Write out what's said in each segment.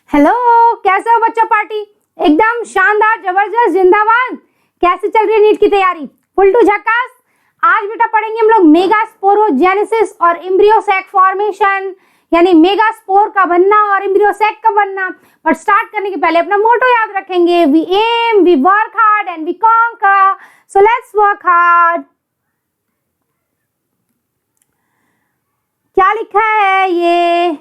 Hello, कैसे हो बच्चों? पार्टी एकदम शानदार, जबरदस्त, जिंदाबाद। कैसे चल रही है नीट की तैयारी? फुल टू झक्कास। आज बेटा पढ़ेंगे हम लोग मेगास्पोरोजेनेसिस और एम्ब्रियोसैक फॉर्मेशन, यानी मेगास्पोर का बनना और एम्ब्रियोसैक का बनना। बट स्टार्ट करने के पहले अपना मोटो याद रखेंगे, we aim, we work hard and we conquer. So let's work hard. क्या लिखा है ये?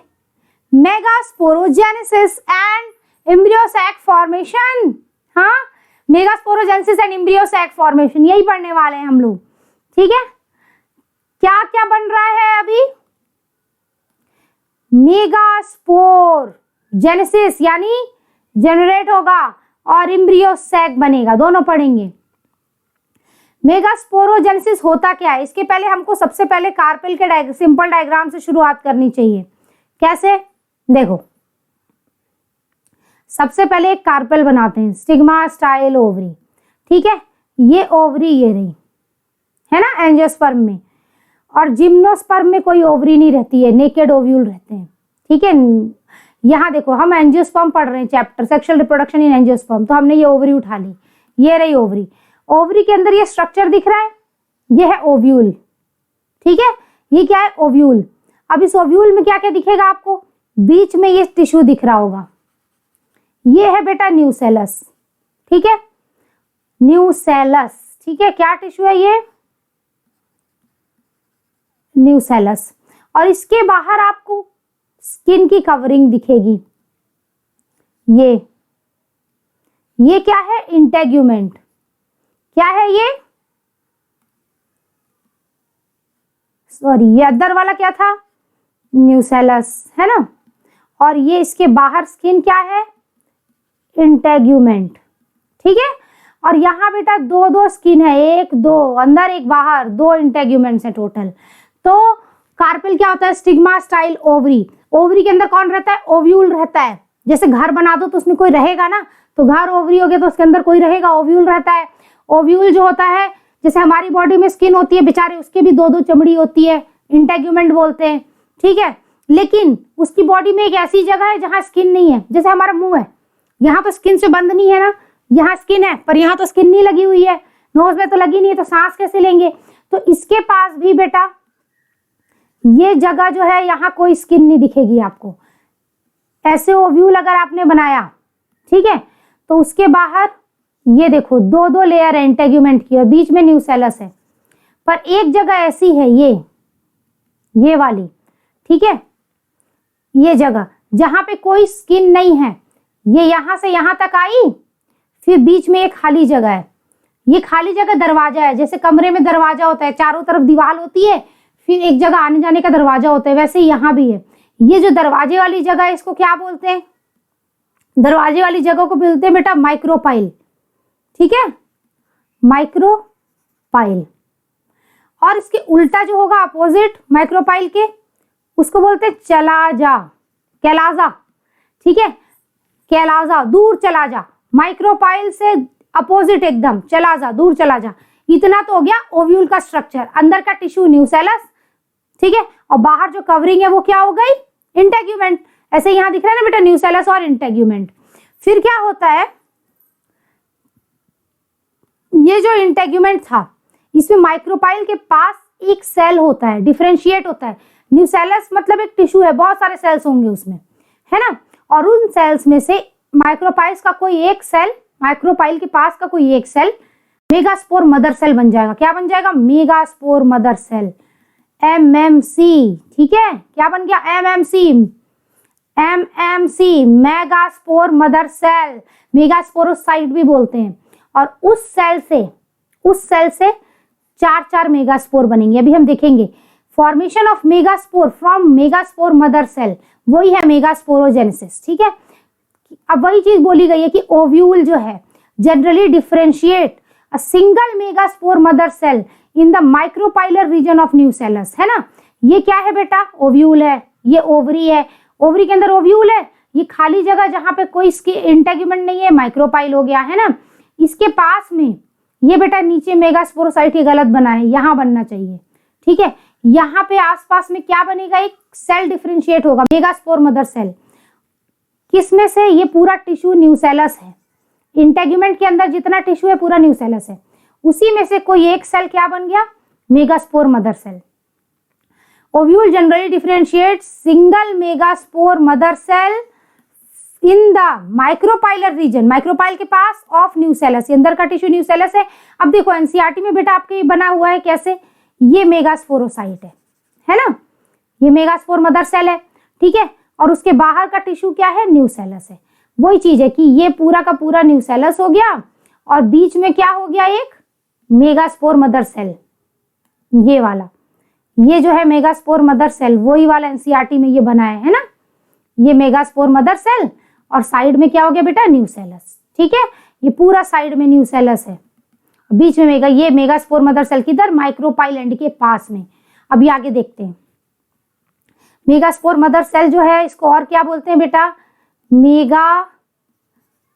Megasporogenesis and embryo sac formation. हाँ, मेगास्पोरोजेनेसिस एंड एम्ब्रियोसैक फॉर्मेशन, यही पढ़ने वाले हैं हम लोग। ठीक है, क्या क्या बन रहा है अभी? मेगास्पोर जेनेसिस यानी जनरेट होगा और एम्ब्रियोसैक बनेगा, दोनों पढ़ेंगे। मेगास्पोरोजेनेसिस होता क्या है? इसके पहले हमको सबसे पहले कार्पेल के सिंपल डायग्राम से शुरुआत करनी चाहिए। कैसे? देखो, सबसे पहले एक कार्पेल बनाते हैं, स्टिग्मा स्टाइल ओवरी। ठीक है, ये ओवरी ये रही है ना एंजियोस्पर्म में, और जिम्नोस्पर्म में कोई ओवरी नहीं रहती है, नेकेड ओव्यूल रहते हैं। ठीक है, यहाँ देखो हम एंजियोस्पर्म पढ़ रहे हैं, chapter sexual reproduction in angiosperm, तो हमने ये ओवरी उठा ली, ये रही ओवरी। ओवरी के अंदर ये स्ट्रक्चर दिख रहा है, ये है ओव्यूल। ठीक है, ये क्या है? ओव्यूल। अब इस ओव्यूल में क्या क्या दिखेगा आपको? बीच में ये टिश्यू दिख रहा होगा, ये है बेटा न्यूसेलस। ठीक है, न्यूसेलस। ठीक है, क्या टिश्यू है ये? न्यूसेलस। और इसके बाहर आपको स्किन की कवरिंग दिखेगी, ये क्या है? इंटेग्यूमेंट। क्या है ये? सॉरी, ये अदर वाला क्या था? न्यूसेलस, है ना। और ये इसके बाहर स्किन क्या है? इंटेग्यूमेंट। ठीक है, और यहाँ बेटा दो दो स्किन है, एक दो अंदर एक बाहर, दो इंटेग्यूमेंट्स है टोटल। तो कार्पेल क्या होता है? Stigma style ovary. ओवरी के अंदर कौन रहता है? ओव्यूल रहता है। जैसे घर बना दो तो उसमें कोई रहेगा ना, तो घर ओवरी हो गया तो उसके अंदर कोई रहेगा, ओव्यूल रहता है। ओव्यूल जो होता है, जैसे हमारी बॉडी में स्किन होती है, बेचारे उसके भी दो दो चमड़ी होती है, इंटेग्यूमेंट बोलते हैं। ठीक है, लेकिन उसकी बॉडी में एक ऐसी जगह है जहां स्किन नहीं है, जैसे हमारा मुंह है, यहाँ तो स्किन से बंद नहीं है ना, यहाँ स्किन है पर यहाँ तो स्किन नहीं लगी हुई है, नोज में तो लगी नहीं है, तो सांस कैसे लेंगे? तो इसके पास भी बेटा ये जगह जो है, यहाँ कोई स्किन नहीं दिखेगी आपको। ऐसे ओव्यूल अगर आपने बनाया, ठीक है, तो उसके बाहर ये देखो दो दो लेयर है इंटेग्यूमेंट की, और बीच में न्यूसेलस है। पर एक जगह ऐसी है, ये वाली, ठीक है, ये जगह जहां पे कोई स्किन नहीं है, ये यहां से यहां तक आई, फिर बीच में एक खाली जगह है। ये खाली जगह दरवाजा है, जैसे कमरे में दरवाजा होता है, चारों तरफ दीवार होती है, फिर एक जगह आने जाने का दरवाजा होता है, वैसे यहाँ भी है। ये जो दरवाजे वाली जगह है, इसको क्या बोलते हैं? दरवाजे वाली जगह को बोलते हैं बेटा माइक्रोपाइल। ठीक है, माइक्रोपाइल। और इसके उल्टा जो होगा अपोजिट माइक्रोपाइल के, उसको बोलते हैं चलाजा, कैलाजा। ठीक है, कैलाजा, दूर चला जा। माइक्रोपाइल से अपोजिट एकदम, चला जा, दूर चला जा। इतना तो हो गया ओव्यूल का स्ट्रक्चर। अंदर का टिश्यू न्यूसेलस, ठीक है, और बाहर जो कवरिंग है वो क्या हो गई? इंटेग्यूमेंट। ऐसे यहां दिख रहा है ना बेटा, न्यूसेलस और इंटेग्यूमेंट। फिर क्या होता है? ये जो इंटेग्यूमेंट था, इसमें माइक्रोपाइल के पास एक सेल होता है, डिफरेंशिएट होता है। न्यूसेलस मतलब एक टिश्यू है, बहुत सारे सेल्स होंगे उसमें, है ना। और उन सेल्स में से माइक्रोपाइल्स का कोई एक सेल, माइक्रोपाइल के पास का कोई एक सेल मेगास्पोर मदर सेल बन जाएगा। क्या बन जाएगा? Megaspore mother cell, MMC. ठीक है, क्या बन गया? MMC, MMC, megaspore mother cell, megasporocyte भी बोलते हैं। और उस सेल से चार चार मेगास्पोर बनेंगे। अभी हम देखेंगे formation of megaspore from megaspore mother cell, वही है मेगास्पोरोजेनेसिस। ठीक है, अब वही चीज बोली गई है कि ओव्यूल जो है generally differentiate a single megaspore mother cell in the micropylar region of nucellus, है ना। ये क्या है बेटा? ओव्यूल है, ये ओवरी है, ओवरी के अंदर ओव्यूल है, ये खाली जगह जहां पे कोई इंटेग्यूमेंट नहीं है, माइक्रोपाइल हो गया, है ना। इसके पास में ये बेटा नीचे मेगास्पोरोसाइट ही गलत बना है, यहां बनना चाहिए। ठीक है, यहाँ पे आसपास में क्या बनेगा? एक सेल डिफरेंशिएट होगा, मेगास्पोर मदर सेल। किस में से? ये पूरा टिश्यू न्यूसेलस है, इंटेग्यूमेंट के अंदर जितना टिश्यू है पूरा न्यूसेलस है, उसी में से कोई एक सेल क्या बन गया? Megaspore mother cell. Ovule generally differentiate single megaspore mother cell in the micropylar region, micropyle के पास ऑफ न्यूसेलस, ये अंदर का टिश्यू न्यूसेलस है। अब देखो एनसीईआरटी में बेटा आपके बना हुआ है कैसे, ये मेगास्पोरोसाइट है ना, ये मेगास्पोर मदर सेल है, ठीक है, और उसके बाहर का टिश्यू क्या है? न्यूसेलस है। वही चीज है कि ये पूरा का पूरा न्यूसेलस हो गया और बीच में क्या हो गया? एक मेगास्पोर मदर सेल, ये वाला, ये जो है मेगास्पोर मदर सेल, वही वाला एनसीईआरटी में ये बनाया है ना, ये मेगास्पोर मदर सेल और साइड में क्या हो गया बेटा? न्यूसेलस, ठीक है, ये पूरा साइड में न्यूसेलस है, बीच में ये मेगास्पोर मदर सेल किधर? माइक्रोपाइल एंड के पास में। अभी आगे देखते हैं, मेगास्पोर मदर सेल जो है इसको और क्या बोलते हैं बेटा? मेगा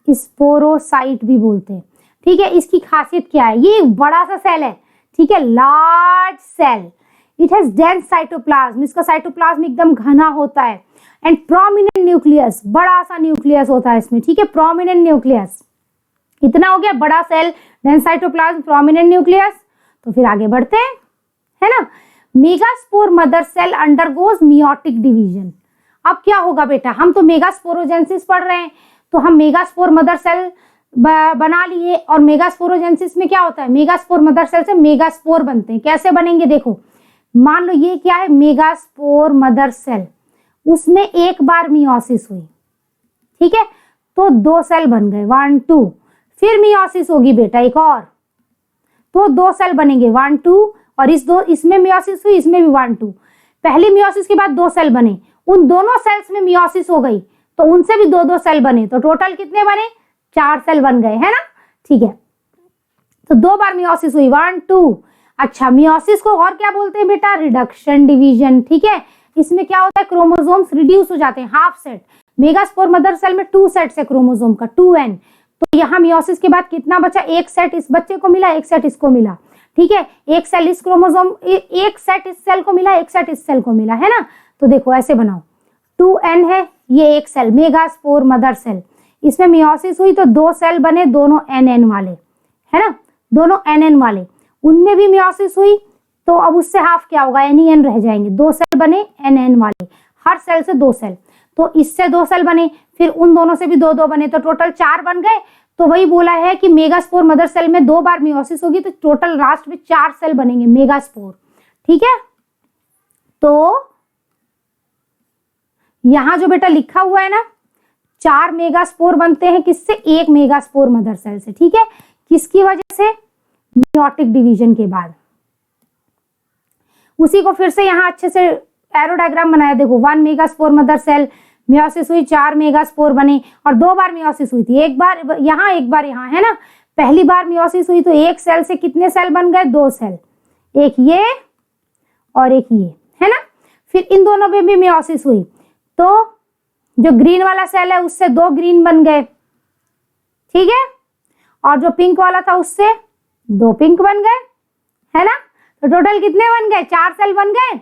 स्पोरोसाइट भी बोलते हैं, ठीक है। इसकी खासियत क्या है? ये एक बड़ा सा सेल है, ठीक है, large cell, it has dense cytoplasm, इसका साइटोप्लाज्म एकदम घना होता है, एंड प्रोमिनेंट न्यूक्लियस, बड़ा सा न्यूक्लियस होता है इसमें, ठीक है, प्रोमिनेंट न्यूक्लियस। इतना हो गया, बड़ा cell, dense cytoplasm, prominent nucleus. तो फिर आगे बढ़ते हैं, है ना। Megaspore mother cell undergoes meiotic division. अब क्या होगा बेटा? हम तो मेगास्पोरोजेंसिस पढ़ रहे हैं, तो हम मेगास्पोर मदर सेल बना लिए, और मेगास्पोरोजेंसिस में क्या होता है? मेगास्पोर मदर सेल से मेगास्पोर बनते हैं। कैसे बनेंगे? देखो, मान लो ये क्या है? मेगास्पोर मदर सेल, उसमें एक बार मियोसिस हुई, ठीक है, तो 2 सेल बन गए, 1 2, फिर मियोसिस होगी बेटा एक और, तो 2 सेल बनेंगे, 1 2, और इसमें मियोसिस हुई, इसमें भी 1 2। पहली मियोसिस के बाद 2 सेल बने, उन दोनों सेल्स में मियोसिस हो गई तो उनसे भी 2 सेल बने, तो टोटल कितने बने? 4 सेल बन गए, है ना, ठीक है। तो 2 बार मियोसिस हुई, 1 2। अच्छा, मियोसिस को और क्या बोलते हैं बेटा? रिडक्शन डिवीजन, ठीक है। इसमें क्या होता है? क्रोमोसोम्स रिड्यूस हो जाते हैं, half set. Megaspore mother cell में 2 सेट्स है क्रोमोसोम का, 2n। तो यहाँ मियोसिस के बाद कितना बचा? 1 सेट इस बच्चे को मिला, 1 सेट इसको मिला, ठीक है, 1 सेल इस क्रोमोसोम, 1 सेट इस सेल को मिला, 1 सेट इस सेल को मिला, है ना। तो देखो ऐसे बनाओ, 2n है, ये 1 सेल मेगास्पोर मदर सेल, इसमें मियोसिस हुई तो 2 सेल बने, दोनों nn वाले, है ना, दोनों nn वाले। उनमें भी मियोसिस हुई तो अब उससे हाफ क्या होगा? NEN रह जाएंगे, 2 सेल बने nn वाले, हर सेल से 2 सेल, तो इससे 2 सेल बने, फिर उन दोनों से भी 2 2 बने, तो टोटल 4 बन गए। तो वही बोला है कि मेगास्पोर मदर सेल में 2 बार मियोसिस होगी तो टोटल लास्ट में 4 सेल बनेंगे मेगास्पोर, ठीक है। तो यहां जो बेटा लिखा हुआ है ना, 4 मेगास्पोर बनते हैं किससे? 1 मेगास्पोर मदर सेल से, ठीक है। किसकी वजह से? मियोटिक डिवीजन के बाद। उसी को फिर से यहाँ अच्छे से एरो डायग्राम बनाया, देखो 1 मेगास्पोर मदर सेल, मियोसिस हुई, 4 मेगास्पोर बने, और 2 बार मियोसिस हुई थी, एक बार यहाँ एक बार यहाँ, है ना। पहली बार मियोसिस हुई तो 1 सेल से कितने सेल बन गए? 2 सेल, एक ये और एक ये, है ना। फिर इन दोनों में भी मियोसिस हुई तो जो ग्रीन वाला सेल है उससे 2 ग्रीन बन गए, ठीक है, और जो पिंक वाला था उससे 2 पिंक बन गए, है ना। तो टोटल कितने बन गए? 4 सेल बन गए।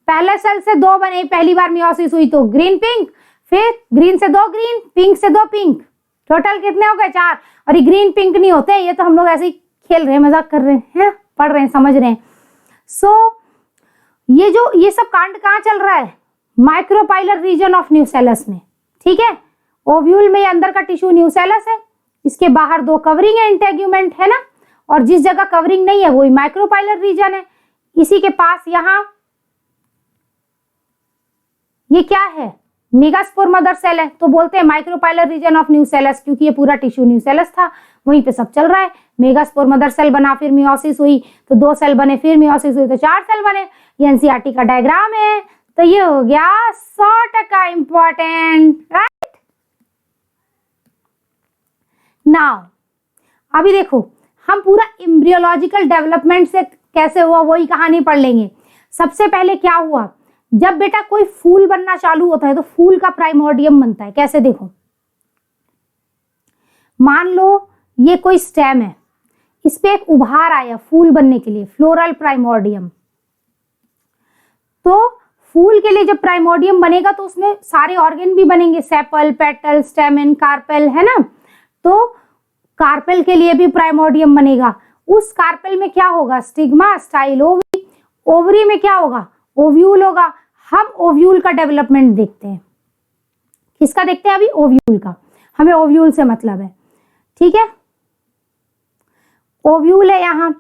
पहले सेल से 2 बने, पहली बार मियोसिस हुई तो ग्रीन पिंक, फिर ग्रीन से 2 ग्रीन, पिंक से 2 पिंक, टोटल कितने हो गए? 4। और ये ग्रीन पिंक नहीं होते, ये तो हम लोग ऐसे ही खेल रहे हैं, मजाक कर रहे हैं, पढ़ रहे हैं, समझ रहे हैं। सो ये सब कांड कहाँ चल रहा है? माइक्रोपाइलर रीजन ऑफ न्यूसेलस में, ठीक है। ओव्यूल में अंदर का टिश्यू न्यूसेलस है, इसके बाहर 2 कवरिंग है, इंटेग्यूमेंट, है ना, और जिस जगह कवरिंग नहीं है वही माइक्रोपाइलर रीजन है। इसी के पास यहाँ ये क्या है? मेगास्पोर मदर सेल है, तो बोलते हैं माइक्रोपाइलर रीजन ऑफ न्यूसेलस, क्योंकि ये पूरा टिश्यू न्यूसेलस था, वहीं पे सब चल रहा है। मेगास्पोर मदर सेल बना, फिर मियोसिस हुई तो 2 सेल बने, फिर मियोसिस हुई तो 4 सेल बने। ये एनसीईआरटी का डायग्राम है। तो ये हो गया 100% इंपॉर्टेंट, राइट। नाउ अभी देखो, हम पूरा एम्ब्रियोलॉजिकल डेवलपमेंट से कैसे हुआ वही कहानी पढ़ लेंगे। सबसे पहले क्या हुआ? जब बेटा कोई फूल बनना चालू होता है तो फूल का प्राइमोर्डियम बनता है। कैसे? देखो, मान लो ये कोई स्टेम है, इस पे एक उभार आया फूल बनने के लिए, फ्लोरल प्राइमोर्डियम। तो फूल के लिए जब प्राइमोर्डियम बनेगा तो उसमें सारे ऑर्गन भी बनेंगे, सेपल, पेटल, स्टेमन, कार्पेल, है ना। तो कार्पेल के लिए भी प्राइमोर्डियम बनेगा। उस कार्पेल में क्या होगा? Stigma, style, ovary. ओवरी में क्या होगा? ओव्यूल होगा। हम ओव्यूल का डेवलपमेंट देखते हैं। किसका देखते हैं अभी? ओव्यूल का। हमें ओव्यूल से मतलब है, ठीक है। ओव्यूल है यहाँ।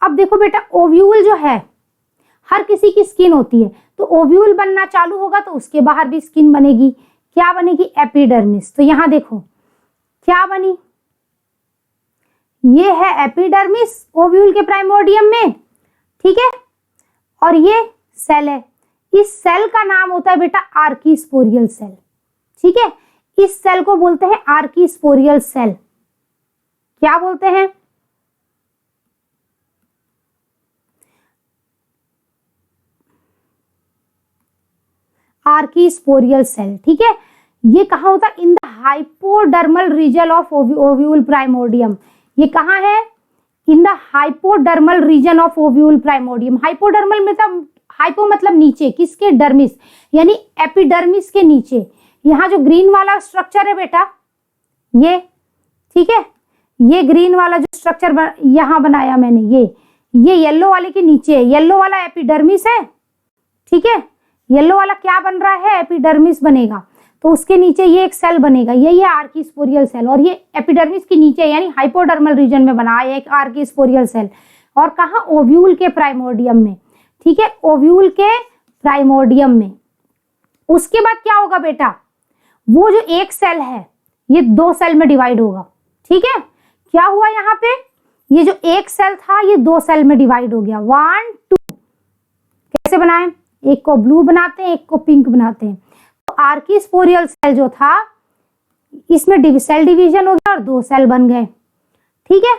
अब देखो बेटा, ओव्यूल जो है हर किसी की स्किन होती है, तो ओव्यूल बनना चालू होगा तो उसके बाहर भी स्किन बनेगी। क्या बनेगी? एपिडर्मिस। तो यहां देखो क्या बनी, ये है एपिडर्मिस ओव्यूल के प्राइमोर्डियम में, ठीक है। और ये सेल है, इस सेल का नाम होता है बेटा आर्कीस्पोरियल सेल, ठीक है। इस सेल को बोलते हैं आर्कीस्पोरियल सेल। क्या बोलते हैं? आर्कीस्पोरियल सेल, ठीक है। ये कहाँ होता है? In the hypodermal region of ovule primordium. ये कहाँ है? In the hypodermal region of ovule primordium. Hypodermal मतलब, हाइपो मतलब नीचे, किसके? डर्मिस, यानी एपिडर्मिस के नीचे। यहाँ जो ग्रीन वाला स्ट्रक्चर है बेटा, ये, ठीक है, ये ग्रीन वाला जो स्ट्रक्चर यहाँ बनाया मैंने, ये येलो वाले के नीचे है। येलो वाला एपिडर्मिस है, ठीक है। येलो वाला क्या बन रहा है? एपिडर्मिस बनेगा। तो उसके नीचे ये एक सेल बनेगा, यही है आर्कीस्पोरियल सेल। और ये एपिडर्मिस के नीचे यानी हाइपोडर्मल रीजन में बना है एक आर्कीस्पोरियल सेल। और कहाँ? ओव्यूल के प्राइमोर्डियम में, ठीक है, ओव्यूल के प्राइमोर्डियम में। उसके बाद क्या होगा बेटा? वो जो एक सेल है ये दो सेल में डिवाइड होगा, ठीक है। क्या हुआ यहाँ पे? ये जो एक सेल था ये दो सेल में डिवाइड हो गया, 1 2। कैसे बनाए? एक को ब्लू बनाते हैं, एक को पिंक बनाते हैं। तो आर्कीस्पोरियल सेल जो था इसमें सेल डिवीजन हो गया और दो सेल बन गए, ठीक है।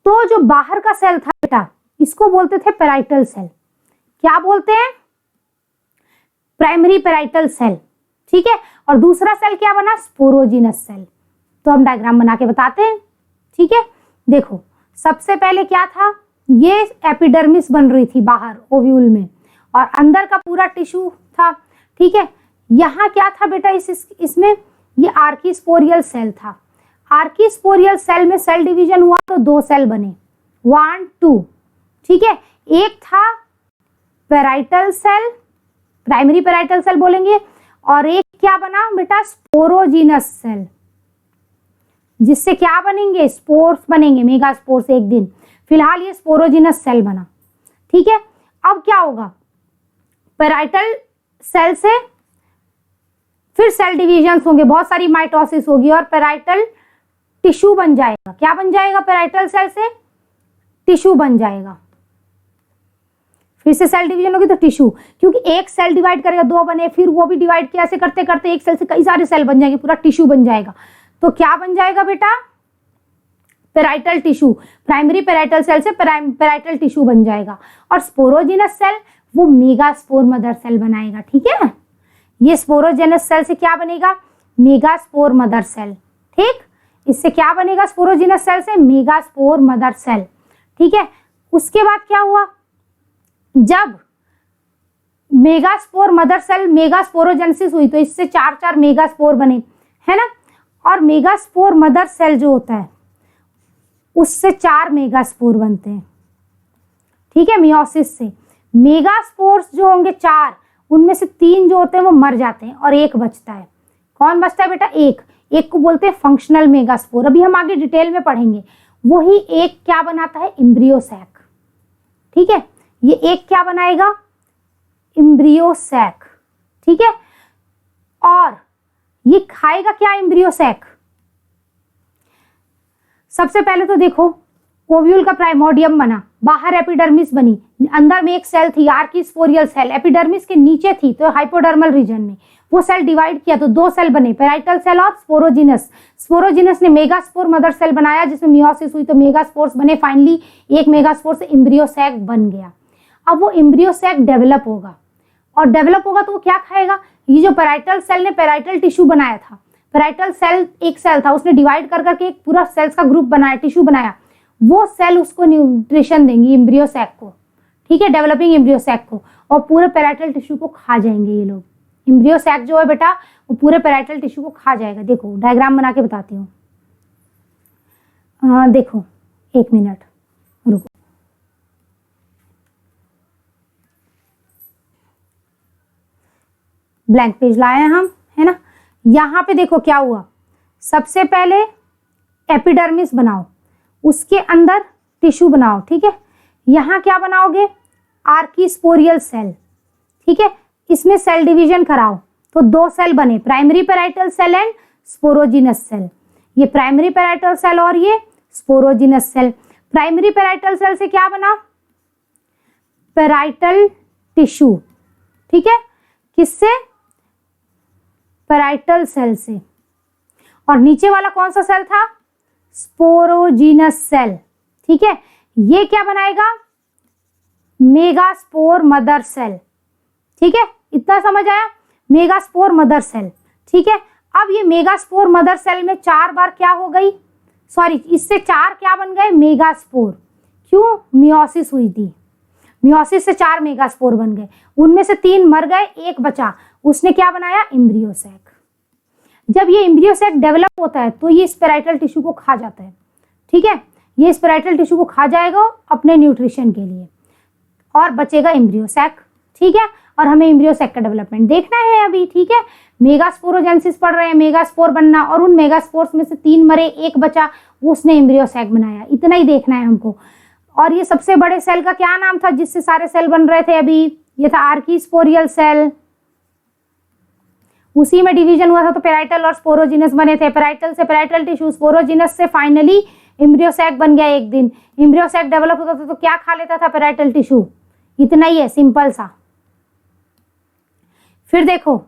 तो जो बाहर का सेल था बेटा, इसको बोलते थे पेराइटल सेल। क्या बोलते हैं? प्राइमरी पेराइटल सेल, ठीक है। और दूसरा सेल क्या बना? Sporogenous cell. तो हम डायग्राम बना के बताते हैं, ठीक है। देखो सबसे पहले क्या था? ये एपिडर्मिस बन रही थी बाहर ओव्यूल में, और अंदर का पूरा टिश्यू था, ठीक है। यहाँ क्या था बेटा? इसमें ये आर्कीस्पोरियल सेल था। आर्कीस्पोरियल सेल में सेल डिवीजन हुआ तो दो सेल बने, 1 2, ठीक है। एक था parietal cell, primary parietal cell बोलेंगे, और एक क्या बना बेटा? स्पोरोजिनस सेल, जिससे क्या बनेंगे? स्पोर्स बनेंगे, मेगा स्पोर्स एक दिन। फिलहाल ये स्पोरोजिनस सेल बना, ठीक है। अब क्या होगा? पेराइटल सेल से फिर सेल डिविजन्स होंगे, बहुत सारी माइटोसिस होगी और पेराइटल टिश्यू बन जाएगा। क्या बन जाएगा? पेराइटल सेल से टिश्यू बन जाएगा। फिर से सेल डिवीजन होगी तो टिश्यू, क्योंकि एक सेल डिवाइड करेगा दो बने, फिर वो भी डिवाइड कैसे करते करते एक सेल से कई सारे सेल बन जाएंगे, पूरा टिश्यू बन जाएगा। तो क्या बन जाएगा बेटा? Parietal tissue. Primary parietal cell से पेराइटल टिश्यू बन जाएगा। और स्पोरोजिनस सेल वो मेगास्पोर मदर सेल बनाएगा, ठीक है ना। ये स्पोरोजिनस सेल से क्या बनेगा? मेगास्पोर मदर सेल, ठीक। इससे क्या बनेगा? स्पोरोजिनस सेल से मेगास्पोर मदर सेल, ठीक है। उसके बाद क्या हुआ? जब मेगास्पोर मदर सेल मेगास्पोरोजेनेसिस हुई तो इससे 4 मेगास्पोर बने, है ना। और मेगास्पोर मदर सेल जो होता है उससे 4 मेगास्पोर बनते हैं, ठीक है। मियोसिस से मेगास्पोर्स जो होंगे 4, उनमें से 3 जो होते हैं वो मर जाते हैं और एक बचता है। कौन बचता है बेटा? एक को बोलते हैं फंक्शनल मेगास्पोर। अभी हम आगे डिटेल में पढ़ेंगे। वही एक क्या बनाता है? एम्ब्रियो सैक, ठीक है। ये एक क्या बनाएगा? एम्ब्रियो सैक, ठीक है। और ये खाएगा क्या? Embryo sac. सबसे पहले तो देखो ओव्यूल का प्राइमोर्डियम बना, बाहर एपिडर्मिस बनी, अंदर में एक सेल थी आर्कीस्पोरियल सेल, एपिडर्मिस के नीचे थी तो हाइपोडर्मल रीजन में। वो सेल डिवाइड किया तो दो सेल बने, पेराइटल सेल और स्पोरोजिनस। स्पोरोजिनस ने मेगास्पोर मदर सेल बनाया जिसमें मियोसिस हुई तो मेगास्पोर्स बने। फाइनली एक मेगास्पोर से एम्ब्रियो सैक बन गया। अब वो एम्ब्रियो सैक डेवलप होगा, और डेवलप होगा तो वो क्या खाएगा? ये जो पेराइटल सेल ने पेराइटल टिश्यू बनाया था, पेराइटल सेल एक सेल था, उसने डिवाइड कर करके एक पूरा सेल्स का ग्रुप बनाया, टिश्यू बनाया। वो सेल उसको न्यूट्रिशन देंगी एम्ब्रियो सैक को, ठीक है, डेवलपिंग एम्ब्रियो सैक को, और पूरे पैराइटल टिश्यू को खा जाएंगे ये लोग। एम्ब्रियो सैक जो है बेटा वो पूरे पैराइटल टिश्यू को खा जाएगा। देखो डायग्राम बना के बताती हूँ। देखो 1 मिनट रुको। ब्लैंक पेज लाए हैं हम, है ना। यहाँ पे देखो क्या हुआ, सबसे पहले एपिडर्मिस बनाओ, उसके अंदर टिश्यू बनाओ, ठीक है। यहाँ क्या बनाओगे, आर्कीस्पोरियल सेल, ठीक है। इसमें सेल डिवीजन कराओ तो 2 सेल बने, primary parietal cell and sporogenous cell. ये प्राइमरी पैराइटल सेल और ये sporogenous cell. Primary parietal cell से क्या बना, पैराइटल टिश्यू, ठीक है, किससे, पैराइटल सेल से। और नीचे वाला कौन सा सेल था, स्पोरोजिनस सेल, ठीक है। ये क्या बनाएगा, मेगास्पोर मदर सेल, ठीक है। इतना समझ आया, मेगास्पोर मदर सेल, ठीक है। अब ये मेगास्पोर मदर सेल में 4 बार क्या हो गई, सॉरी इससे 4 क्या बन गए, मेगास्पोर। क्यों, मियोसिस हुई थी, मियोसिस से 4 मेगास्पोर बन गए, उनमें से 3 मर गए, 1 बचा, उसने क्या बनाया, एम्ब्रियो सैक। जब ये एम्ब्रियो सैक डेवलप होता है तो ये स्पेराइटल टिश्यू को खा जाता है, ठीक है। ये स्पेराइटल टिश्यू को खा जाएगा अपने न्यूट्रिशन के लिए, और बचेगा एम्ब्रियो सैक, ठीक है। और हमें एम्ब्रियो सैक का डेवलपमेंट देखना है अभी, ठीक है। मेगास्पोरोजेंसिस पढ़ रहे हैं, मेगास्पोर बनना, और उन मेगास्पोर्स में से 3 मरे, 1 बचा, वो उसने एम्ब्रियो सैक बनाया, इतना ही देखना है हमको। और ये सबसे बड़े सेल का क्या नाम था जिससे सारे सेल बन रहे थे अभी, ये था आर्कीस्पोरियल सेल। उसी में डिवीजन हुआ था तो पैराइटल और स्पोरोजिनस बने थे, पैराइटल से पैराइटल टिश्यू, स्पोरोजिनस से फाइनली एम्ब्रियो सैक बन गया। एक दिन एम्ब्रियो सैक डेवलप होता था तो क्या खा लेता था, पैराइटल टिश्यू। इतना ही है, सिंपल सा। फिर देखो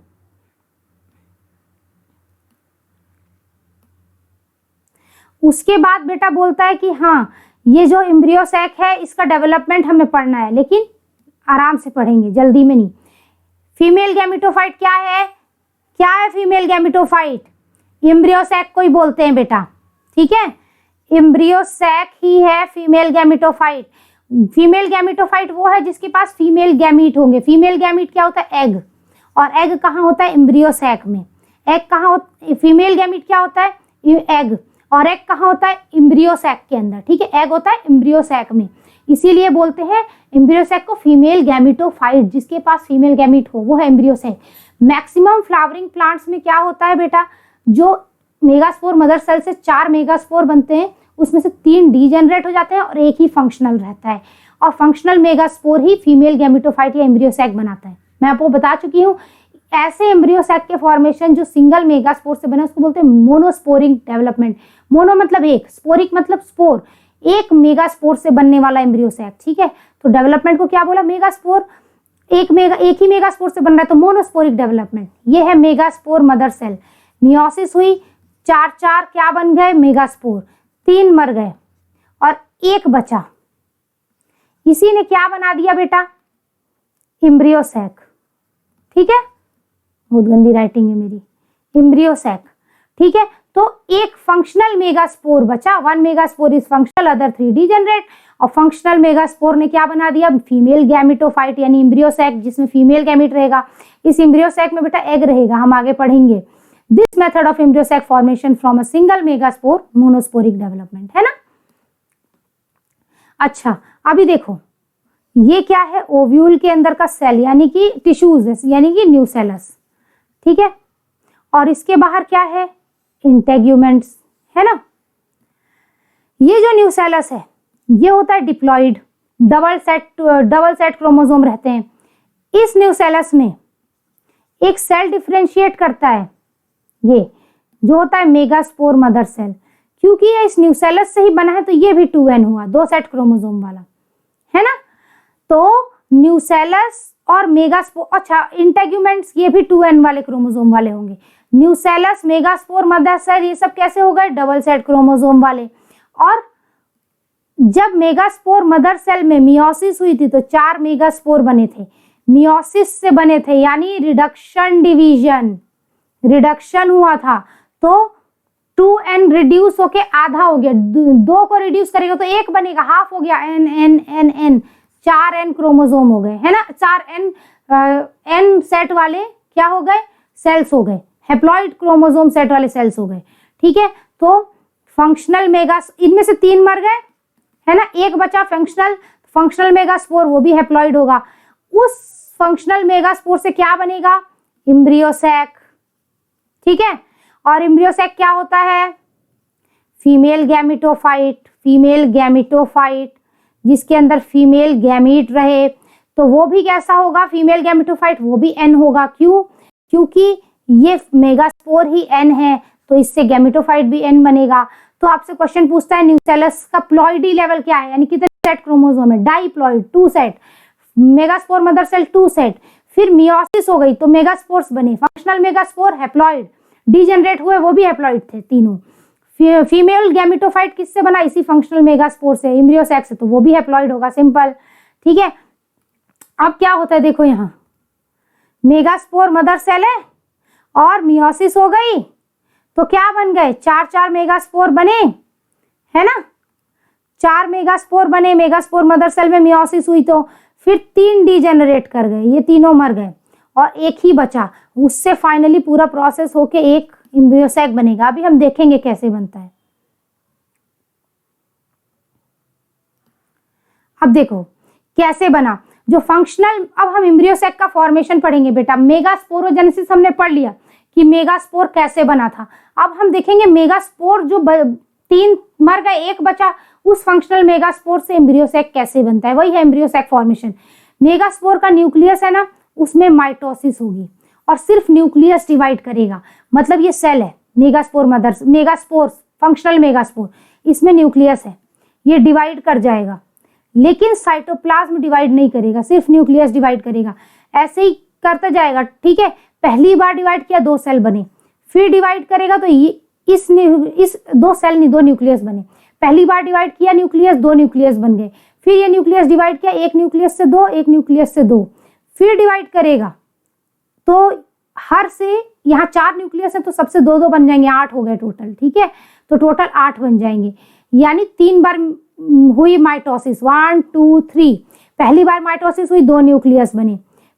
उसके बाद बेटा बोलता है कि हाँ ये जो एम्ब्रियो सैक है इसका डेवलपमेंट हमें पढ़ना है, लेकिन आराम से पढ़ेंगे, जल्दी में नहीं। फीमेल गैमेटोफाइट क्या है, क्या है फीमेल गैमेटोफाइट, एम्ब्रियो सैक को ही बोलते हैं बेटा, ठीक है। एम्ब्रियो सैक ही है फीमेल गैमेटोफाइट। फीमेल गैमेटोफाइट वो है जिसके पास फीमेल गैमीट होंगे। फीमेल गैमीट क्या होता है, एग, और एग कहाँ होता है, एम्ब्रियो सैक में। एग कहाँ होता, फीमेल गैमीट क्या होता है, एग, और एग कहाँ होता है, एम्ब्रियो सैक के अंदर, ठीक है। एग होता है एम्ब्रियो सैक में, इसीलिए बोलते हैं एम्ब्रियो सैक को फीमेल गैमेटोफाइट, जिसके पास फीमेल गैमीट हो वो है embryo sac. Maximum flowering plants में क्या होता है बेटा, जो मेगास्पोर मदर सेल से 4 मेगास्पोर बनते हैं उसमें से 3 डीजेनरेट हो जाते हैं और 1 ही फंक्शनल रहता है, और फंक्शनल मेगास्पोर ही फीमेल गैमेटोफाइट या एम्ब्रियो सैक बनाता है। मैं आपको बता चुकी हूँ, ऐसे एम्ब्रियो सैक के फॉर्मेशन जो सिंगल मेगास्पोर से बने उसको बोलते हैं मोनोस्पोरिक डेवलपमेंट। मोनो मतलब एक, स्पोरिक मतलब स्पोर, एक मेगास्पोर से बनने वाला एम्ब्रियो सैक, ठीक है। तो डेवलपमेंट को क्या बोला, मेगास्पोर, एक ही मेगास्पोर से बन रहा है तो मोनोस्पोरिक डेवलपमेंट। ये है मेगास्पोर मदर सेल, मियोसिस हुई, 4 क्या बन गए, मेगास्पोर, 3 मर गए और 1 बचा। इसी ने क्या बना दिया बेटा, एम्ब्रियो सैक, ठीक है। बहुत गंदी राइटिंग है मेरी, एम्ब्रियो सैक, ठीक है। तो एक फंक्शनल मेगास्पोर बचा, 1 megaspore is functional, other 3 degenerate, और फंक्शनल मेगास्पोर ने क्या बना दिया, फीमेल गैमेटोफाइट यानी एम्ब्रियो सैक, जिसमें फीमेल गैमेट रहेगा। इस एम्ब्रियो सैक में बेटा एग रहेगा, हम आगे पढ़ेंगे। This method of embryo sac formation from a single megaspore, monosporic development, है ना। अच्छा अभी देखो ये क्या है, ओव्यूल के अंदर का सेल यानी कि टिश्यूज यानी कि न्यूसेलस, ठीक है। और इसके बाहर क्या है, इंटेग्यूमेंट्स, है ना। ये जो न्यूसेलस है ये होता है डिप्लॉइड, डबल सेट क्रोमोसोम रहते हैं। इस न्यूसेलस में एक सेल डिफरेंशिएट करता है, ये जो होता है मेगास्पोर मदर सेल। क्योंकि ये इस न्यूसेलस से ही बना है तो ये भी 2n हुआ, 2 सेट क्रोमोसोम वाला, है ना। तो न्यूसेलस और मेगास्पोर, अच्छा इंटेग्यूमेंट्स ये भी 2n वाले क्रोमोसोम वाले होंगे। न्यूसेलस, मेगास्पोर मदर सेल ये सब कैसे हो गए, डबल सेट क्रोमोसोम वाले। और जब मेगास्पोर मदर सेल में मियोसिस हुई थी तो 4 मेगास्पोर बने थे, मियोसिस से बने थे यानी रिडक्शन डिवीजन, रिडक्शन हुआ था तो 2n रिड्यूस होके आधा हो गया, 2 को रिड्यूस करेगा तो 1 बनेगा, हाफ हो गया, n। 4 n क्रोमोसोम हो गए, है ना, 4 n सेट वाले क्या हो गए, सेल्स हो गए, हैप्लॉइड क्रोमोसोम सेट वाले सेल्स हो गए, ठीक है। तो फंक्शनल मेगा, इनमें से 3 मर गए, है ना, एक बचा फंक्शनल मेगास्पोर, वो भी हैप्लॉइड होगा। उस फंक्शनल मेगास्पोर से क्या बनेगा, एम्ब्रियोसैक, ठीक है। और एम्ब्रियोसैक क्या होता है, फीमेल गैमेटोफाइट, जिसके अंदर फीमेल गैमीट रहे, तो वो भी कैसा होगा, फीमेल गैमेटोफाइट, वो भी एन होगा। क्यों, क्योंकि ये मेगास्पोर ही एन है, तो इससे गैमेटोफाइट भी एन बनेगा। तो आपसे क्वेश्चन पूछता है न्यूसेलस का प्लॉइडी लेवल क्या है, यानी कितने सेट क्रोमोसोम है, diploid 2 set, megaspore mother cell 2 set. फिर मियोसिस हो गई तो मेगास्पोर्स बने, फंक्शनल मेगास्पोर हैप्लॉइड, डीजेनरेट हुए वो भी हैप्लॉइड थे तीनों। फीमेल गैमेटोफाइट किससे बना, इसी फंक्शनल मेगास्पोर से, एम्ब्रियोसैक से, तो वो भी हैप्लॉइड होगा, सिंपल, ठीक है। अब क्या होता है देखो, यहाँ मेगास्पोर मदर सेल है और मियोसिस हो गई, तो क्या बन गए, 4 मेगास्पोर बने, है ना, 4 मेगास्पोर बने, मेगास्पोर मदर सेल में मियोसिस हुई, तो फिर 3 डीजेनरेट कर गए, ये तीनों मर गए और एक ही बचा, उससे फाइनली पूरा प्रोसेस होके एक एम्ब्रियोसैक बनेगा। अभी हम देखेंगे कैसे बनता है। अब देखो कैसे बना, जो फंक्शनल, अब हम एम्ब्रियोसैक का फॉर्मेशन पढ़ेंगे बेटा। मेगास्पोरोजेनेसिस हमने पढ़ लिया कि मेगास्पोर कैसे बना था। अब हम देखेंगे मेगास्पोर जो 3 मर गए, एक बचा, उस फंक्शनल मेगास्पोर से एम्ब्रियोसैक कैसे बनता है, वही है एम्ब्रियोसैक फॉर्मेशन। मेगास्पोर का न्यूक्लियस है ना, उसमें माइटोसिस होगी और सिर्फ न्यूक्लियस डिवाइड करेगा, मतलब ये सेल है मेगास्पोर फंक्शनल मेगास्पोर, इसमें न्यूक्लियस है, ये डिवाइड कर जाएगा, लेकिन साइटोप्लाज्म डिवाइड नहीं करेगा, सिर्फ न्यूक्लियस डिवाइड करेगा। ऐसे ही करता जाएगा, ठीक है। पहली बार डिवाइड किया 2 सेल बने, फिर डिवाइड करेगा तो ये इस 2 सेल नहीं 2 न्यूक्लियस बने। पहली बार डिवाइड किया न्यूक्लियस, 2 न्यूक्लियस बन गए, फिर ये न्यूक्लियस डिवाइड किया, एक न्यूक्लियस से 2, एक न्यूक्लियस से 2, फिर डिवाइड करेगा, तो हर से यहाँ 4 न्यूक्लियस है तो सबसे 2-2 बन जाएंगे, 8 हो गए टोटल, ठीक है। तो टोटल 8 बन जाएंगे, यानी 3 बार हुई माइटोसिस, 1 2 3। पहली बार माइटोसिस हुई 2 न्यूक्लियस बने,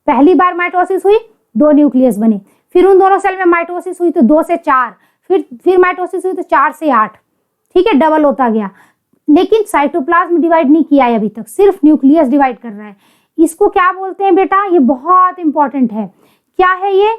पहली बार माइटोसिस हुई 2 न्यूक्लियस बने, फिर उन दोनों सेल में माइटोसिस हुई तो 2 से 4, फिर माइटोसिस हुई तो 4 से 8, ठीक है, डबल होता गया। लेकिन साइटोप्लाज्म डिवाइड नहीं किया है अभी तक, सिर्फ न्यूक्लियस डिवाइड कर रहा है। इसको क्या बोलते हैं बेटा, ये बहुत इंपॉर्टेंट है, क्या है ये,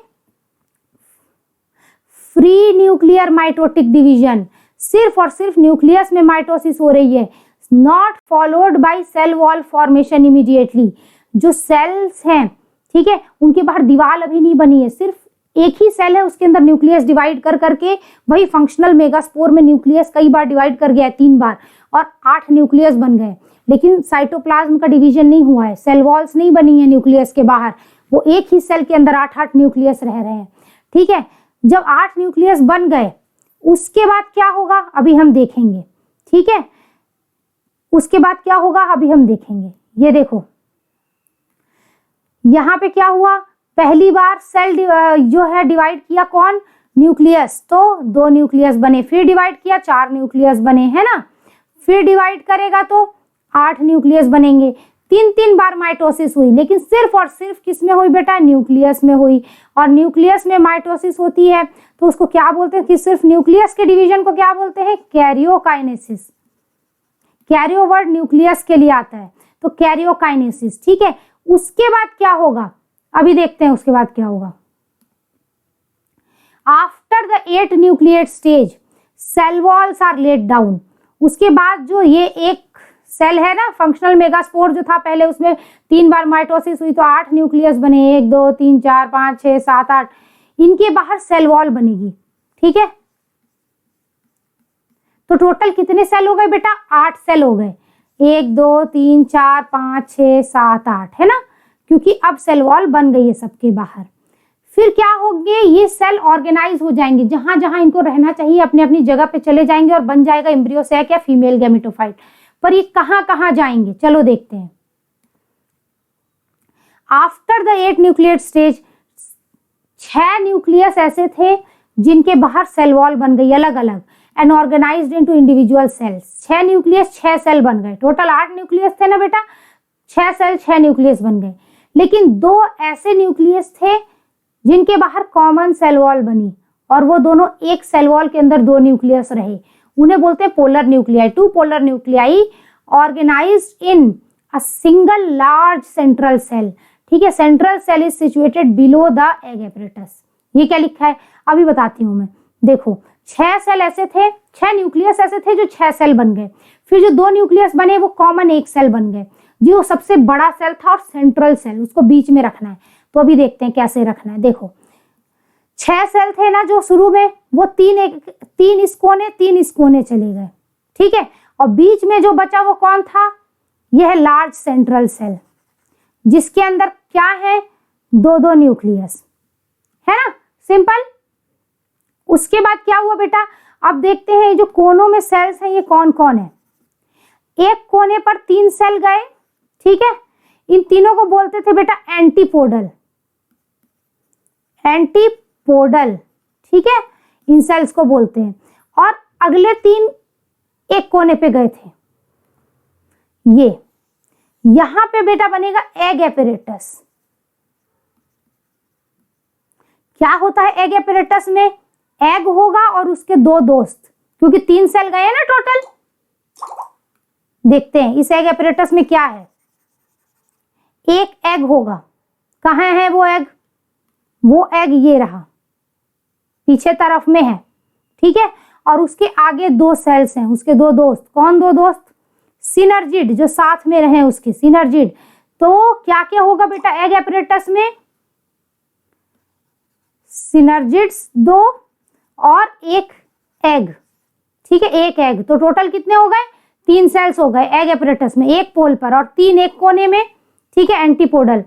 फ्री न्यूक्लियर माइटोटिक डिवीजन। सिर्फ और सिर्फ न्यूक्लियस में माइटोसिस हो रही है, not followed by cell wall formation immediately. जो सेल्स हैं, ठीक है, उनके बाहर दीवार अभी नहीं बनी है, सिर्फ एक ही सेल है, उसके अंदर न्यूक्लियस डिवाइड कर करके, वही फंक्शनल मेगास्पोर में न्यूक्लियस कई बार डिवाइड कर गया है, 3 बार, और 8 न्यूक्लियस बन गए, लेकिन साइटोप्लाज्म का डिवीजन नहीं हुआ है, सेल वॉल्स नहीं बनी है न्यूक्लियस के बाहर, वो एक ही सेल के अंदर 8-8 न्यूक्लियस रह रहे हैं, ठीक है। जब 8 न्यूक्लियस बन गए, उसके बाद क्या होगा अभी हम देखेंगे, ठीक है, उसके बाद क्या होगा अभी हम देखेंगे। ये देखो यहाँ पे क्या हुआ, पहली बार सेल जो है डिवाइड किया कौन, न्यूक्लियस, तो 2 न्यूक्लियस बने, फिर डिवाइड किया 4 न्यूक्लियस बने, है ना, फिर डिवाइड करेगा तो 8 न्यूक्लियस बनेंगे। 3 बार माइटोसिस हुई, लेकिन सिर्फ और सिर्फ किस में हुई बेटा, न्यूक्लियस में हुई। और न्यूक्लियस में माइटोसिस होती है तो उसको क्या बोलते हैं, कि सिर्फ न्यूक्लियस के डिवीजन को क्या बोलते हैं, कैरियोकाइनेसिस। कैरियो वर्ड न्यूक्लियस के लिए आता है, तो कैरियोकाइनेसिस, ठीक है। उसके बाद क्या होगा अभी देखते हैं, उसके बाद क्या होगा। After the 8 nucleate stage cell walls are laid down. उसके बाद जो ये एक सेल है ना, फंक्शनल मेगास्पोर जो था पहले, उसमें 3 बार माइटोसिस हुई तो 8 न्यूक्लियस बने, 1 2 3 4 5 6 7 8, इनके बाहर सेल वॉल बनेगी, ठीक है। तो टोटल कितने सेल हो गए बेटा, 8 सेल हो गए, 1 2 3 4 5 6 7 8, है ना, क्योंकि अब सेल वॉल बन गई है सबके बाहर। फिर क्या होंगे, ये सेल ऑर्गेनाइज हो जाएंगे, जहां जहां इनको रहना चाहिए अपनी अपनी जगह पे चले जाएंगे और बन जाएगा एम्ब्रियोसैक या फीमेल गैमेटोफाइट। पर ये कहां कहां जाएंगे, चलो देखते हैं। After the 8 nucleate stage 6 nucleus ऐसे थे जिनके बाहर सेल वॉल बन गई अलग अलग, and organised into individual cells. 6 nucleus 6 cell बन गए, टोटल 8 न्यूक्लियस थे ना बेटा, 6 सेल 6 न्यूक्लियस बन गए, लेकिन 2 ऐसे न्यूक्लियस थे जिनके बाहर कॉमन सेल वॉल बनी और वो दोनों एक सेल वॉल के अंदर 2 न्यूक्लियस रहे, उन्हें बोलते हैं polar nuclei. 2 polar nuclei organised in a single large central cell. ठीक है, central cell is situated below the egg apparatus. ये क्या लिखा है अभी बताती हूँ मैं। देखो 6 सेल ऐसे थे, 6 न्यूक्लियस ऐसे थे जो 6 सेल बन गए, फिर जो 2 न्यूक्लियस बने वो कॉमन एक सेल बन गए, जो सबसे बड़ा सेल था और सेंट्रल सेल, उसको बीच में रखना है। तो अभी देखते हैं कैसे रखना है। देखो 6 सेल थे ना जो शुरू में, वो 3 इस कोने चले गए। ठीक है, और बीच में जो बचा वो कौन था, यह है लार्ज सेंट्रल सेल, जिसके अंदर क्या है, 2 न्यूक्लियस है ना, सिंपल। उसके बाद क्या हुआ बेटा, अब देखते हैं ये जो कोनों में सेल्स हैं ये कौन कौन है। एक कोने पर 3 सेल गए, ठीक है, इन तीनों को बोलते थे बेटा एंटीपोडल। एंटीपोडल, ठीक है, इन सेल्स को बोलते हैं। और अगले 3 एक कोने पे गए थे, ये यहां पे बेटा बनेगा एग एपरेटस। क्या होता है एग एपरेटस में, एग होगा और उसके 2 दोस्त, क्योंकि 3 सेल गए ना टोटल। देखते हैं इस एग एपरेटस में क्या है। एक एग होगा, कहाँ है वो एग, वो एग ये रहा पीछे तरफ में है, ठीक है, और उसके आगे 2 सेल्स हैं, उसके 2 दोस्त। कौन 2 दोस्त, सिनर्जिड, जो साथ में रहे उसके, सिनर्जिड। तो क्या क्या होगा बेटा एग एपरेटस में, सिनर्जिड्स 2 और एक एग, ठीक है, एक एग। तो टोटल कितने हो गए, 3 सेल्स हो गए एग एपरेटस में, एक पोल पर और 3 एक कोने में। ठीक है, एंटीपोडल।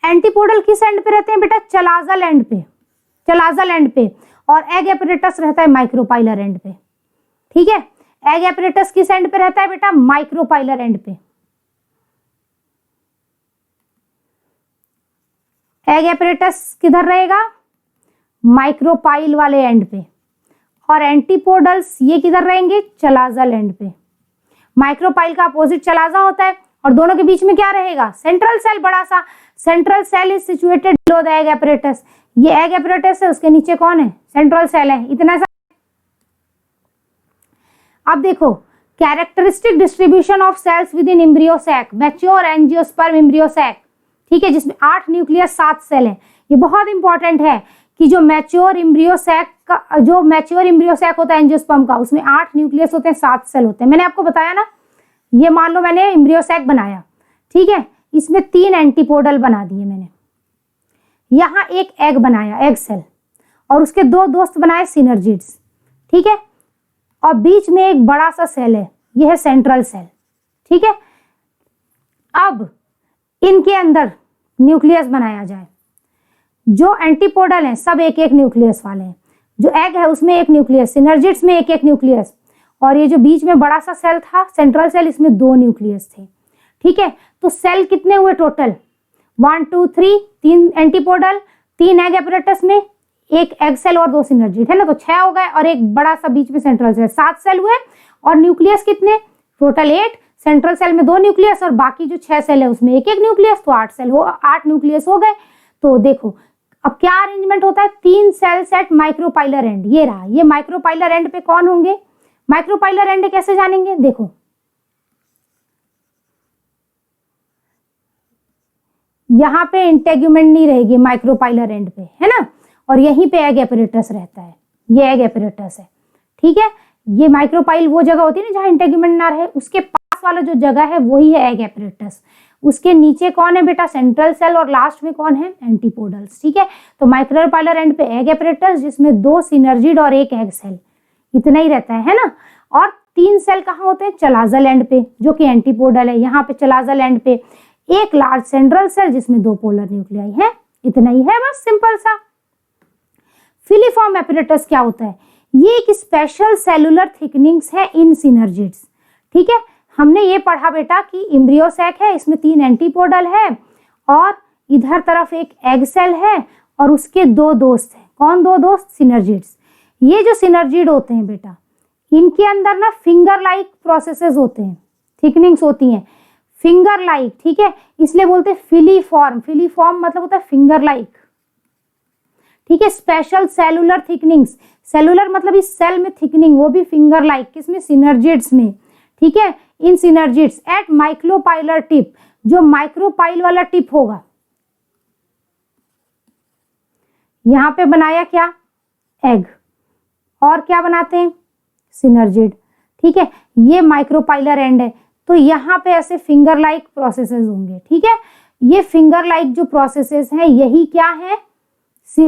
एंटीपोडल किस एंड पे रहते हैं बेटा, चलाजल एंड पे, चलाजल एंड पे। और एग एपरेटस रहता है माइक्रोपाइलर एंड पे। ठीक है, एग एपरेटस किस एंड पे रहता है बेटा, माइक्रोपाइलर एंड पे। एग एपरेटस किधर रहेगा, माइक्रोपाइल वाले एंड पे। और एंटीपोडल्स ये किधर रहेंगे, चलाजल एंड पे। माइक्रोपाइल का अपोजिट चलाजा होता है और दोनों के बीच में क्या रहेगा, सेंट्रल सेल, बड़ा सा central cell is situated below the egg apparatus. ये एग एपरेटस है, उसके नीचे कौन है, सेंट्रल सेल है, इतना सा। अब देखो characteristic distribution of cells within embryo sac, mature angiosperm embryo sac. ठीक है, जिसमें 8 न्यूक्लियस 7 सेल है। ये बहुत इंपॉर्टेंट है कि जो मैच्योर एम्ब्रियो सैक का, जो मैच्योर एम्ब्रियो सैक होता है एंजियोस्पर्म का, उसमें 8 न्यूक्लियस होते हैं, 7 सेल होते हैं। मैंने आपको बताया ना, ये मान लो मैंने एम्ब्रियो सैक बनाया, ठीक है, इसमें 3 एंटीपोडल बना दिए मैंने, यहाँ एक एग बनाया, एग सेल, और उसके 2 दोस्त बनाए सिनर्जिड्स। ठीक है, और बीच में एक बड़ा सा सेल है, यह है सेंट्रल सेल। ठीक है, अब इनके अंदर न्यूक्लियस बनाया जाए। जो एंटीपोडल हैं सब एक एक न्यूक्लियस वाले हैं, जो एग है उसमें एक न्यूक्लियस, सिनर्जिड्स में एक एक न्यूक्लियस, और ये जो बीच में बड़ा सा सेल था सेंट्रल सेल, इसमें 2 न्यूक्लियस थे। ठीक है, तो सेल कितने हुए टोटल, 1 2 3, 3 एंटीपोडल, 3 एग एपरेटस में, एक एग सेल और 2 सिनर्जिड, है ना, तो 6 हो गए, और एक बड़ा सा बीच में सेंट्रल सेल, 7 सेल हुए। और न्यूक्लियस कितने, टोटल 8, सेंट्रल सेल में 2 न्यूक्लियस और बाकी जो 6 सेल है उसमें एक एक न्यूक्लियस, तो 8 न्यूक्लियस हो गए। तो देखो अब क्या अरेंजमेंट होता है, 3 सेल्स एट माइक्रोपाइलर एंड, ये रहा, ये माइक्रोपाइलर एंड पे कौन होंगे, माइक्रोपाइलर एंड कैसे जानेंगे, देखो यहाँ पे इंटेग्यूमेंट नहीं रहेगी माइक्रोपाइलर एंड पे, है ना, और यहीं पे एग एपरेटस रहता है, ये एग एपरेटस है। ठीक है, ये माइक्रोपाइल वो जगह होती है ना जहाँ इंटेग्यूमेंट ना रहे, उसके पास वाला जो जगह है वही है एग एपरेटस। उसके नीचे कौन है बेटा, सेंट्रल सेल, और लास्ट में कौन है, एंटीपोडल्स। ठीक है, तो माइक्रोपाइलर एंड पे एग एपरेटस, जिसमें 2 सिनर्जिड और एक एग सेल, इतना ही रहता है ना। और 3 सेल कहाँ होते हैं, चलाजल एंड पे, जो कि एंटीपोडल है, यहाँ पे चलाजल एंड पे एक लार्ज सेंट्रल सेल जिसमें 2 पोलर न्यूक्लियाई है, इतना ही है, बस सिंपल सा। फिलीफॉर्म एपरेटस क्या होता है, ये एक स्पेशल सेलुलर थिकनिंग्स है इन सिनर्जिड्स। ठीक है, हमने ये पढ़ा बेटा कि एम्ब्रियो सैक है, इसमें 3 एंटीपोडल है और इधर तरफ एक एग सेल है और उसके 2 दोस्त हैं। कौन 2 दोस्त, सिनर्जिड्स। ये जो सिनर्जिड होते हैं बेटा, इनके अंदर ना फिंगर लाइक प्रोसेसेस होते हैं, थिकनिंग्स होती हैं। फिंगर लाइक, ठीक है, इसलिए बोलते हैं फिलीफॉर्म। फिलीफॉर्म मतलब होता है फिंगर लाइक, ठीक है। स्पेशल सेलुलर थिकनिंग्स, सेलुलर मतलब इस सेल में थिकनिंग, वो भी फिंगर लाइक, किसमें, सिनर्जिड्स में, ठीक है। इन सिनर्जिड्स एट माइक्रोपाइलर टिप, जो माइक्रोपाइल वाला टिप होगा, यहां पे बनाया क्या, एग, और क्या बनाते हैं, सिनर्जिड, ठीक है। ये माइक्रोपाइलर एंड है, तो यहाँ पे ऐसे फिंगर लाइक प्रोसेसेस होंगे, ठीक है। ये फिंगर लाइक जो प्रोसेसेस हैं यही क्या है,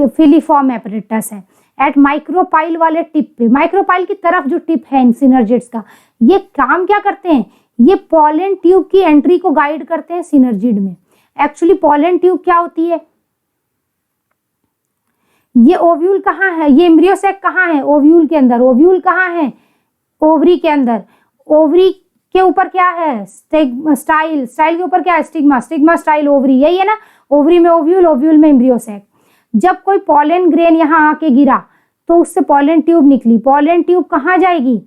फिलीफॉर्म एपरेटस है। एट माइक्रोपाइल वाले टिप पे, माइक्रोपाइल की तरफ जो टिप है इन सिनर्जिड्स का, ये काम क्या करते हैं, ये पॉलन ट्यूब की एंट्री को गाइड करते हैं सिनर्जिड में। एक्चुअली पॉलन ट्यूब क्या होती है, ये ओव्यूल कहाँ है, ये एम्ब्रियो सैक कहाँ है, ओव्यूल के अंदर। ओव्यूल कहाँ है, ओवरी के अंदर। ओवरी के ऊपर क्या है, स्टाइल, स्टाइल के ऊपर क्या है, स्टिग्मा, स्टिग्मा स्टाइल ओवरी, यही है ना। ओवरी में ओव्यूल, ओव्यूल में एम्ब्रियो सैक। जब कोई पॉलन ग्रेन यहाँ आके गिरा तो उससे पॉलन ट्यूब निकली, पॉलन ट्यूब कहाँ जाएगी,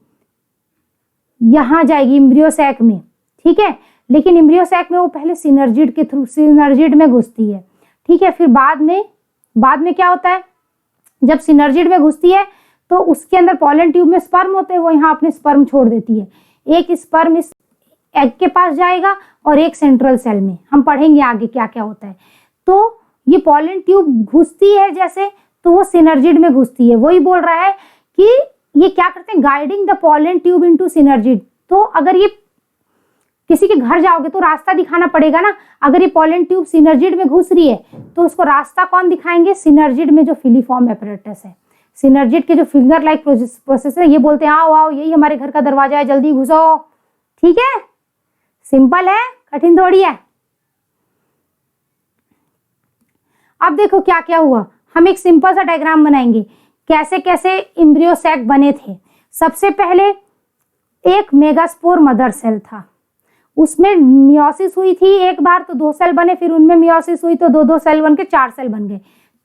यहाँ जाएगी एम्ब्रियो सैक में, ठीक है। लेकिन एम्ब्रियो सैक में वो पहले सिनर्जिड के थ्रू, सिनर्जिड में घुसती है, ठीक है। फिर बाद में क्या होता है, जब सिनर्जिड में घुसती है तो उसके अंदर पॉलन ट्यूब में स्पर्म होते हैं, वो यहाँ अपने स्पर्म छोड़ देती है। एक स्पर्म इस एग के पास जाएगा और एक सेंट्रल सेल में, हम पढ़ेंगे आगे क्या क्या होता है। तो ये पॉलन ट्यूब घुसती है जैसे, तो वो सिनर्जिड में घुसती है। वही बोल रहा है कि ये क्या करते हैं, guiding the pollen tube into synergid. तो अगर ये किसी के घर जाओगे तो रास्ता दिखाना पड़ेगा ना। अगर ये पॉलन ट्यूब सिनर्जिड में घुस रही है तो उसको रास्ता कौन दिखाएंगे, सिनर्जिड में जो फिलीफॉर्म एपरेटस है, सिनर्जिड के जो फिंगर लाइक प्रोसेस है, ये बोलते हैं आओ आओ, यही हमारे घर का दरवाजा है, जल्दी घुसो, ठीक है। सिंपल है, कठिन थोड़ी है। अब देखो क्या क्या हुआ, हम एक सिंपल सा डायग्राम बनाएंगे, कैसे कैसे एम्ब्रियो सैक बने थे। सबसे पहले एक मेगास्पोर मदर सेल था, उसमें मियोसिस हुई थी एक बार तो 2 सेल बने, फिर उनमें मियोसिस हुई तो 2-2 सेल बन के 4 सेल बन गए।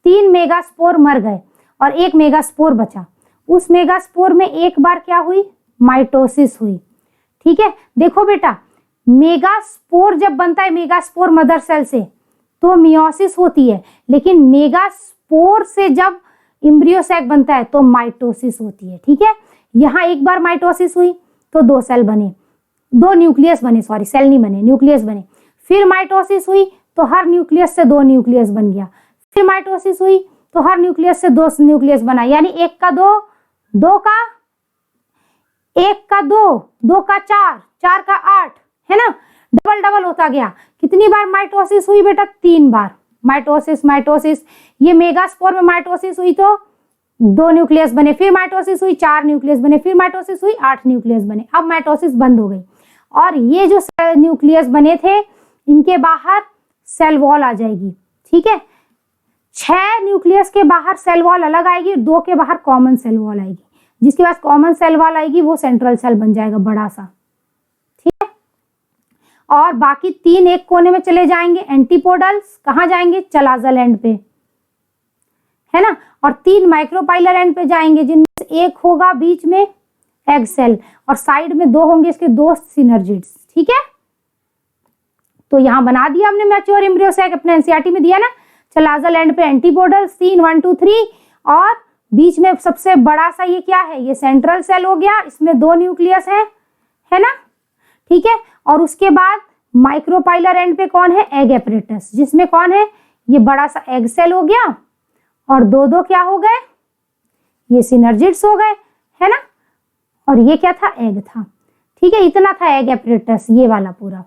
3 मेगास्पोर मर गए और 1 मेगास्पोर बचा। उस मेगास्पोर में एक बार क्या हुई, माइटोसिस हुई, ठीक है। देखो बेटा, मेगास्पोर जब बनता है मेगास्पोर मदर सेल से तो मियोसिस होती है, लेकिन मेगास्पोर से जब एम्ब्रियो सैक बनता है तो माइटोसिस होती है, ठीक है। यहाँ एक बार माइटोसिस हुई तो 2 सेल बने, 2 न्यूक्लियस बने, सॉरी सेल नहीं बने, न्यूक्लियस बने। फिर माइटोसिस हुई तो हर न्यूक्लियस से 2 न्यूक्लियस बन गया। फिर माइटोसिस हुई तो हर न्यूक्लियस से 2 न्यूक्लियस बना, यानी 1 का 2, 2 का 1 का 2, 2 का 4, 4 का 8, है ना, डबल डबल होता गया। कितनी बार माइटोसिस हुई बेटा, 3 बार माइटोसिस। माइटोसिस ये मेगास्पोर में माइटोसिस हुई तो 2 न्यूक्लियस बने, फिर माइटोसिस हुई 4 न्यूक्लियस बने, फिर माइटोसिस हुई 8 न्यूक्लियस बने। अब माइटोसिस बंद हो गई और ये जो न्यूक्लियस बने थे इनके बाहर सेल वॉल आ जाएगी, ठीक है। 6 न्यूक्लियस के बाहर सेल वॉल अलग आएगी, 2 के बाहर कॉमन सेल वॉल आएगी। जिसके पास कॉमन सेल वॉल आएगी वो सेंट्रल सेल बन जाएगा बड़ा सा, ठीक है। और बाकी 3 एक कोने में चले जाएंगे, एंटीपोडल्स कहाँ जाएंगे, चलाजल एंड पे, है ना। और 3 माइक्रोपाइलर एंड पे जाएंगे, जिनमें से एक होगा बीच में एग सेल और साइड में 2 होंगे इसके 2 सिनर्जिड्स, ठीक है। तो यहां बना दिया हमने मैच्योर एम्ब्रियो सैक, अपने एनसीईआरटी में दिया ना। चलाजल एंड पे एंटीपोडल्स 3, 1, 2, 3 और बीच में सबसे बड़ा सा ये क्या है, ये सेंट्रल सेल हो गया, इसमें 2 न्यूक्लियस है ना, ठीक है। और उसके बाद माइक्रोपाइलर एंड पे कौन है, एग एपरेटस, जिसमें कौन है, ये बड़ा सा एग सेल हो गया और 2-2 क्या हो गए, ये सिनर्जिड्स हो गए, है ना। और ये क्या था, एग था, ठीक है। इतना था एग एपरेटस, ये वाला पूरा।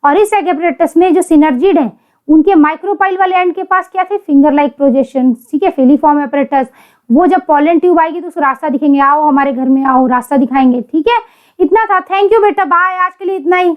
और इस एग एपरेटस में जो सिनर्जिड है उनके माइक्रोपाइल वाले एंड के पास क्या थे, फिंगर लाइक प्रोजेक्शन, ठीक है, फिलीफॉर्म एपरेटस। वो जब पॉलन ट्यूब आएगी तो उसको रास्ता दिखेंगे, आओ हमारे घर में आओ, रास्ता दिखाएंगे, ठीक है। इतना था। थैंक यू बेटा, बाय, आज के लिए इतना ही।